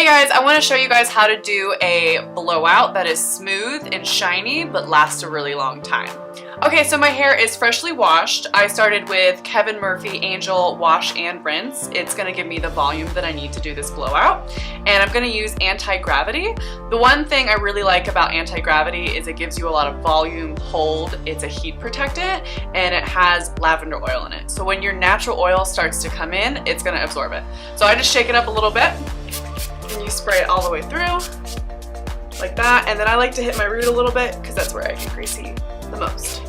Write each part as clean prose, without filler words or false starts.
guys, I want to show you guys how to do a blowout that is smooth and shiny but lasts a really long time. Okay, so my hair is freshly washed. I started with Kevin Murphy Angel Wash and Rinse. It's going to give me the volume that I need to do this blowout. And I'm going to use anti-gravity. The one thing I really like about anti-gravity is it gives you a lot of volume, hold, it's a heat protectant, and it has lavender oil in it. So when your natural oil starts to come in, it's going to absorb it. So I just shake it up a little bit, and you spray it all the way through, like that. And then I like to hit my root a little bit because that's where I get greasy the most.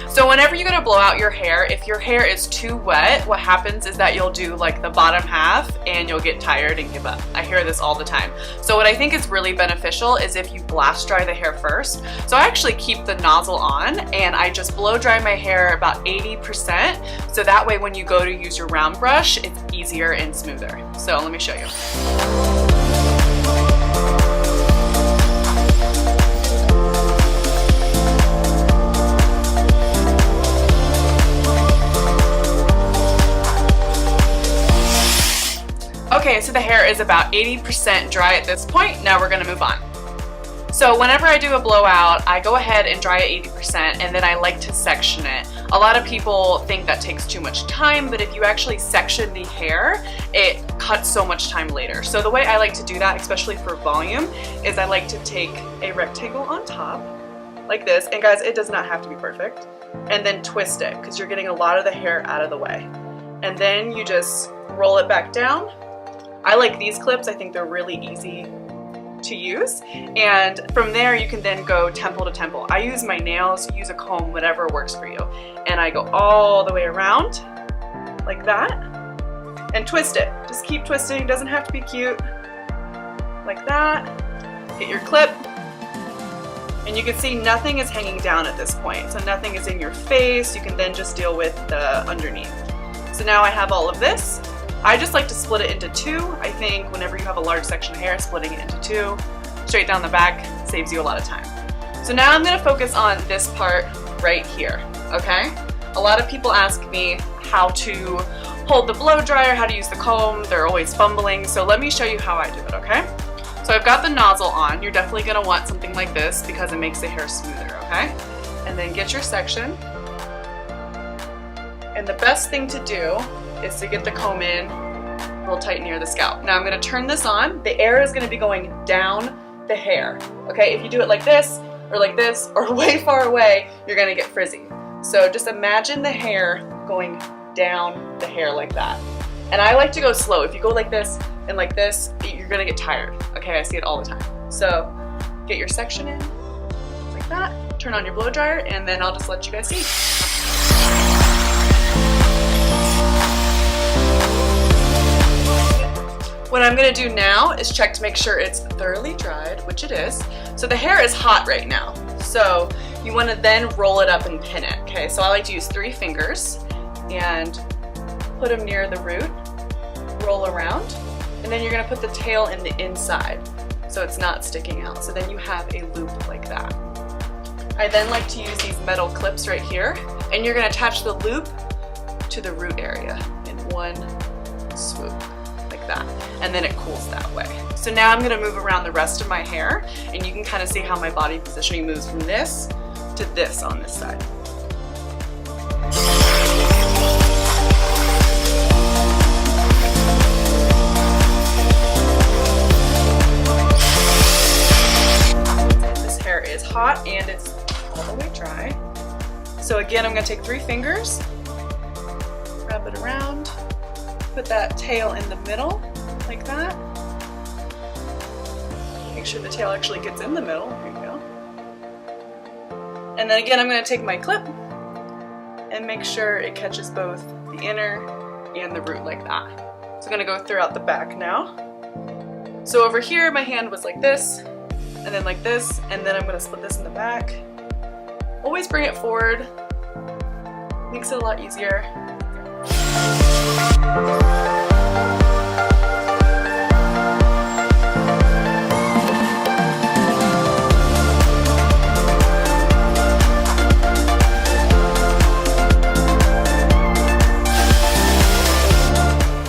So whenever you're gonna blow out your hair, if your hair is too wet, what happens is that you'll do like the bottom half and you'll get tired and give up. I hear this all the time. So what I think is really beneficial is if you blast dry the hair first. So I actually keep the nozzle on and I just blow dry my hair about 80%. So that way when you go to use your round brush, it's easier and smoother. So let me show you. Okay, so the hair is about 80% dry at this point. Now we're gonna move on. So whenever I do a blowout, I go ahead and dry it 80% and then I like to section it. A lot of people think that takes too much time, but if you actually section the hair, it cuts so much time later. So the way I like to do that, especially for volume, is I like to take a rectangle on top, like this, and guys, it does not have to be perfect, and then twist it, because you're getting a lot of the hair out of the way. And then you just roll it back down. I like these clips, I think they're really easy to use. And from there you can then go temple to temple. I use my nails, use a comb, whatever works for you. And I go all the way around, like that, and twist it. Just keep twisting, it doesn't have to be cute. Like that, get your clip. And you can see nothing is hanging down at this point. So nothing is in your face, you can then just deal with the underneath. So now I have all of this. I just like to split it into two. I think whenever you have a large section of hair, splitting it into two, straight down the back, saves you a lot of time. So now I'm gonna focus on this part right here, okay? A lot of people ask me how to hold the blow dryer, how to use the comb. They're always fumbling, so let me show you how I do it, okay? So I've got the nozzle on. You're definitely gonna want something like this because it makes the hair smoother, okay? And then get your section. And the best thing to do is to get the comb in real tight near the scalp. Now I'm going to turn this on. The air is going to be going down the hair. Okay, if you do it like this or way far away, you're going to get frizzy. So just imagine the hair going down the hair like that. And I like to go slow. If you go like this and like this, you're going to get tired. Okay, I see it all the time. So get your section in like that, turn on your blow dryer, and then I'll just let you guys see. What I'm gonna do now is check to make sure it's thoroughly dried, which it is. So the hair is hot right now. So you wanna then roll it up and pin it, okay? So I like to use 3 fingers and put them near the root, roll around, and then you're gonna put the tail in the inside so it's not sticking out. So then you have a loop like that. I then like to use these metal clips right here, and you're gonna attach the loop to the root area in one swoop. That, and then it cools that way. So now I'm going to move around the rest of my hair, and you can kind of see how my body positioning moves from this to this on this side. This hair is hot and it's all the way dry. So again, I'm going to take 3 fingers, wrap it around, put that tail in the middle, like that. Make sure the tail actually gets in the middle, there you go. And then again, I'm gonna take my clip and make sure it catches both the inner and the root like that. So I'm gonna go throughout the back now. So over here, my hand was like this, and then like this, and then I'm gonna split this in the back. Always bring it forward, makes it a lot easier.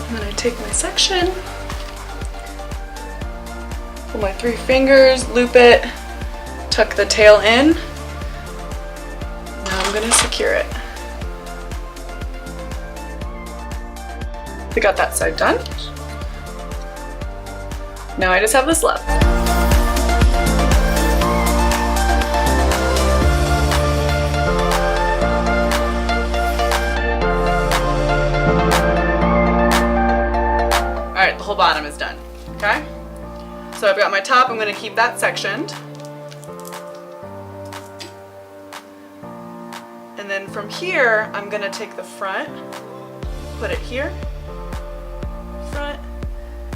And then I take my section Pull my 3 fingers, loop it, tuck the tail in. Now I'm gonna secure it. We got that side done. Now I just have this left. Alright, the whole bottom is done, okay? So I've got my top, I'm gonna keep that sectioned. And then from here, I'm gonna take the front, put it here, front,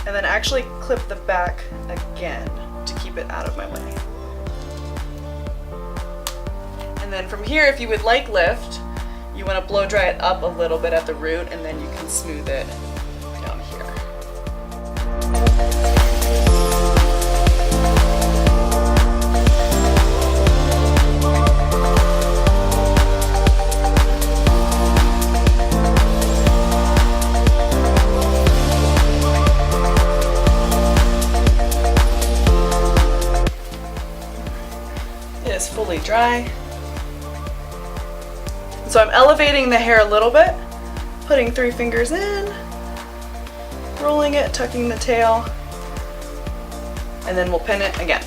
and then actually clip the back again to keep it out of my way. And then from here, if you would like lift, you want to blow dry it up a little bit at the root, and then you can smooth it down here. It is fully dry. So I'm elevating the hair a little bit, putting 3 fingers in, rolling it, tucking the tail, and then we'll pin it again.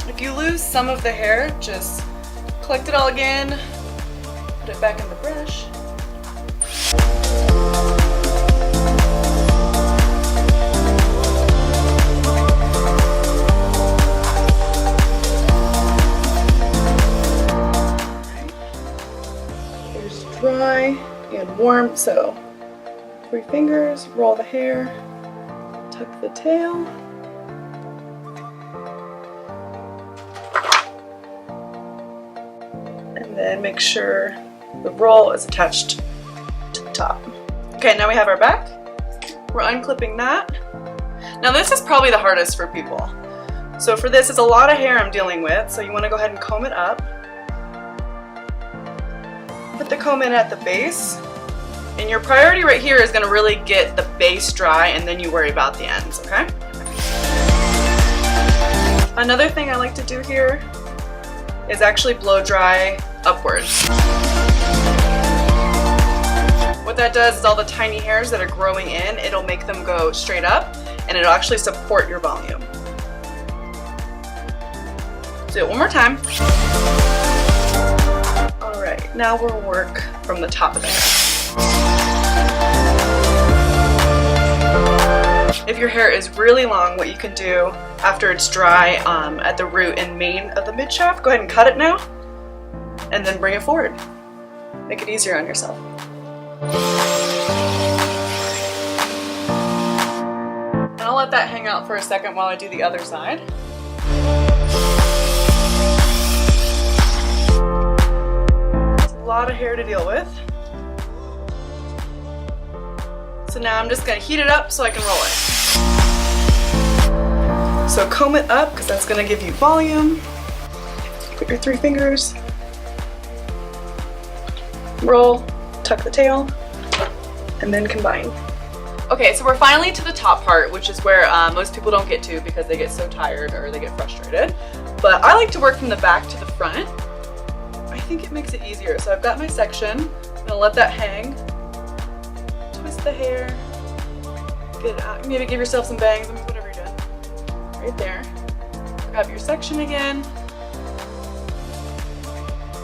If you lose some of the hair, just collect it all again, put it back in the brush. Dry and warm, so 3 fingers, roll the hair, tuck the tail, and then make sure the roll is attached to the top. Okay, now we have our back. We're unclipping that. Now this is probably the hardest for people. So for this, it's a lot of hair I'm dealing with, so you want to go ahead and comb it up. Put the comb in at the base, and your priority right here is going to really get the base dry, and then you worry about the ends, okay? Another thing I like to do here is actually blow dry upwards. What that does is all the tiny hairs that are growing in, it'll make them go straight up, and it'll actually support your volume. Do it one more time. Alright, now we'll work from the top of the hair. If your hair is really long, what you can do after it's dry at the root and mane of the mid shaft, go ahead and cut it now, and then bring it forward. Make it easier on yourself. And I'll let that hang out for a second while I do the other side. A lot of hair to deal with. So now I'm just going to heat it up so I can roll it. So comb it up because that's going to give you volume. Put your 3 fingers. Roll, tuck the tail, and then combine. Okay, so we're finally to the top part, which is where most people don't get to because they get so tired or they get frustrated. But I like to work from the back to the front. I think it makes it easier. So I've got my section. I'm gonna let that hang. Twist the hair. Get it out. Maybe give yourself some bangs. I mean, whatever you're doing. Right there. Grab your section again.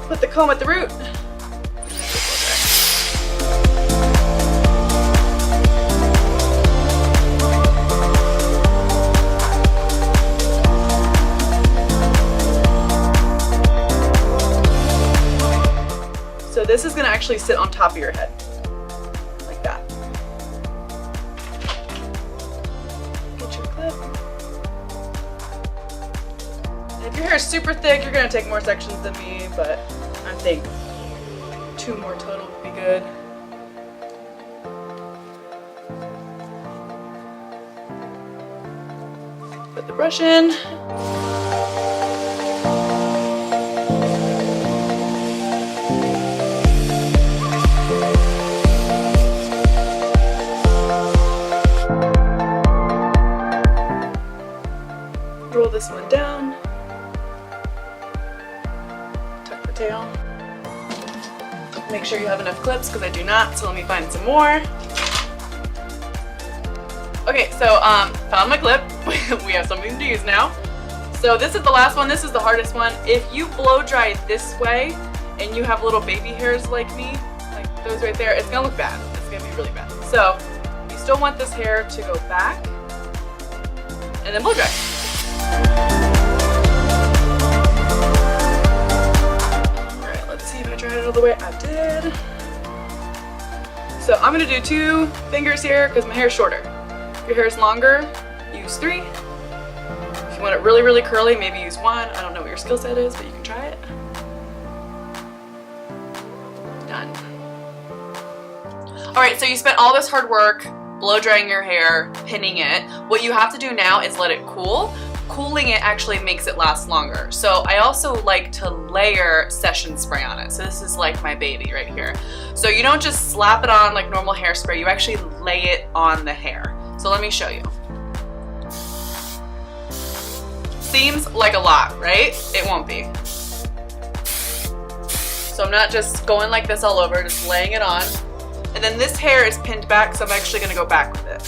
Put the comb at the root. So this is going to actually sit on top of your head, like that. Get your clip. And if your hair is super thick, you're going to take more sections than me, but I think 2 more total would be good. Put the brush in. ponytail. Make sure you have enough clips because I do not, so let me find some more. Okay, so found my clip. We have something to use now. So this is the last one. This is the hardest one. If you blow dry it this way and you have little baby hairs like me, like those right there, it's gonna look bad. It's gonna be really bad. So you still want this hair to go back and then blow dry. Alright, let's see if I dried it all the way. I did. So I'm gonna do 2 fingers here because my hair is shorter. If your hair is longer, use 3. If you want it really, really curly, maybe use 1. I don't know what your skill set is, but you can try it. Done. Alright, so you spent all this hard work blow drying your hair, pinning it. What you have to do now is let it cool. Cooling it actually makes it last longer. So I also like to layer session spray on it. So this is like my baby right here. So you don't just slap it on like normal hairspray, you actually lay it on the hair. So let me show you. Seems like a lot, right? It won't be. So I'm not just going like this all over, just laying it on. And then this hair is pinned back, so I'm actually gonna go back with it.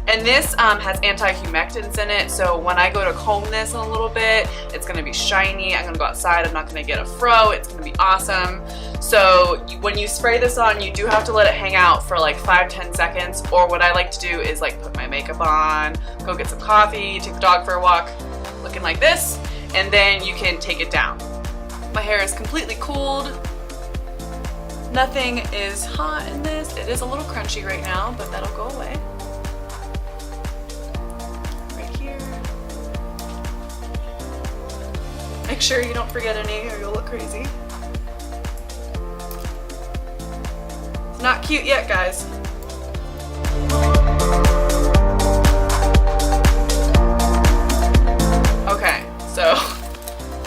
And this has anti-humectants in it, so when I go to comb this in a little bit, it's gonna be shiny. I'm gonna go outside, I'm not gonna get a fro, it's gonna be awesome. So when you spray this on, you do have to let it hang out for like 5-10 seconds, or what I like to do is like put my makeup on, go get some coffee, take the dog for a walk, looking like this, and then you can take it down. My hair is completely cooled. Nothing is hot in this. It is a little crunchy right now, but that'll go away. Make sure you don't forget any or you'll look crazy. It's not cute yet, guys. Okay, so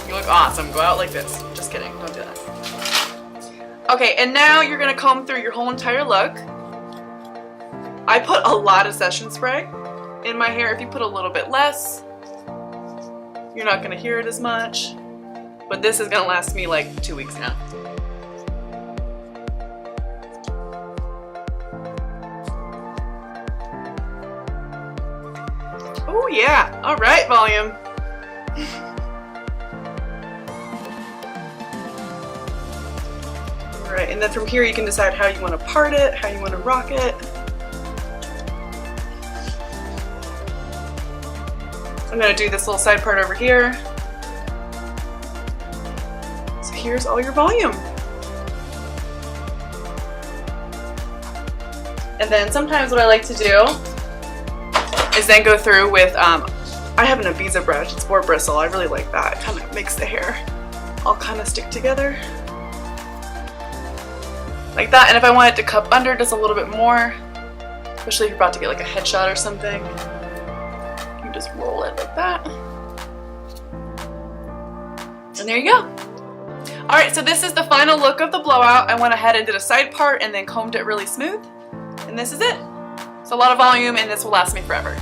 you look awesome. Go out like this. Just kidding, don't do that. Okay, and now you're gonna comb through your whole entire look. I put a lot of session spray in my hair. If you put a little bit less, you're not gonna hear it as much, but this is gonna last me like 2 weeks now. Oh yeah, all right, volume. All right, and then from here you can decide how you wanna part it, how you wanna rock it. I'm gonna do this little side part over here. So here's all your volume. And then sometimes what I like to do is then go through with, I have an Ibiza brush, it's more bristle, I really like that. It kind of makes the hair all kind of stick together. Like that, and if I want it to cup under just a little bit more, especially if you're about to get like a headshot or something, just roll it like that. And there you go. Alright, so this is the final look of the blowout. I went ahead and did a side part and then combed it really smooth. And this is it. It's a lot of volume and this will last me forever.